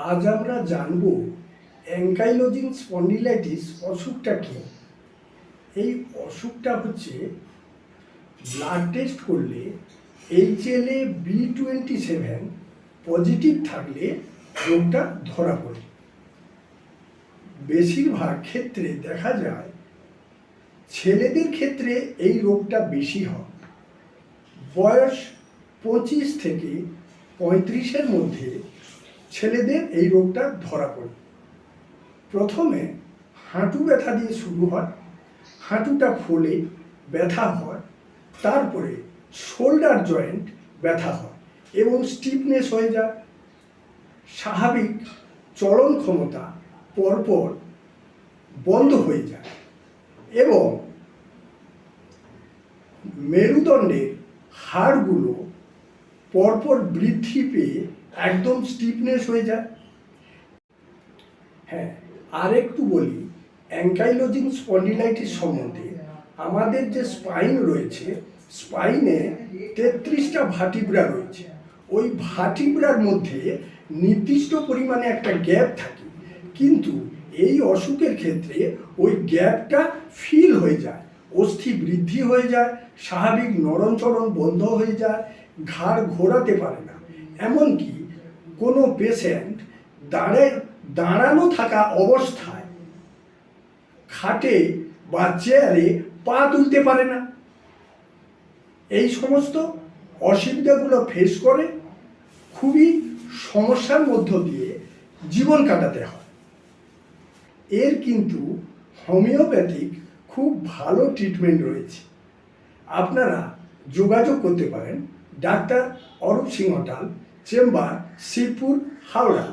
আজ আমরা জানব অ্যাঙ্কাইলোজিং স্পন্ডিলাইটিস অসুখটা কি। এই অসুখটা হচ্ছে ব্লাড টেস্ট করলে HLA-B27 পজিটিভ থাকলে রোগটা ধরা পড়ে। বেশিরভাগ ক্ষেত্রে দেখা যায় ছেলেদের ক্ষেত্রে এই রোগটা বেশি হয়। বয়স 25 থেকে 35-এর মধ্যে ছেলেদের এই রোগটা ধরা পড়ে। প্রথমে হাঁটু ব্যথা দিয়ে শুরু হয়, হাঁটুটা ফোলে ব্যথা হয়, তারপরে শোল্ডার জয়েন্ট ব্যথা হয় এবং স্টিফনেস হয়ে যায়। স্বাভাবিক চলন ক্ষমতা পরপর বন্ধ হয়ে যায় এবং মেরুদণ্ডের হাড়গুলো পরপর বৃদ্ধি পেয়ে একদম স্টিফনেস হয়ে যায়। হ্যাঁ, আর একটু বলি অ্যাঙ্কাইলোজিং স্পন্ডিলাইটিস সম্বন্ধে। আমাদের যে স্পাইন রয়েছে, স্পাইনে 33টা ভার্টিব্রা রয়েছে। ওই ভার্টিব্রার মধ্যে নির্দিষ্ট পরিমাণে একটা গ্যাপ থাকে, কিন্তু এই অসুখের ক্ষেত্রে ওই গ্যাপটা ফিল হয়ে যায়, অস্থি বৃদ্ধি হয়ে যায়, স্বাভাবিক নরণচরণ বন্ধ হয়ে যায়, ঘাড় ঘোরাতে পারে না। এমনকি কোনো পেশেন্ট দাঁড়ানো থাকা অবস্থায় খাটে বা চেয়ারে পা তুলতে পারে না। এই সমস্ত অসুবিধাগুলো ফেস করে খুবই সমস্যার মধ্য দিয়ে জীবন কাটাতে হয়। এর কিন্তু হোমিওপ্যাথিক খুব ভালো ট্রিটমেন্ট রয়েছে। আপনারা যোগাযোগ করতে পারেন ডাক্তার অরূপ সিংহটাল, চেম্বার, শিবপুর, হাওড়া।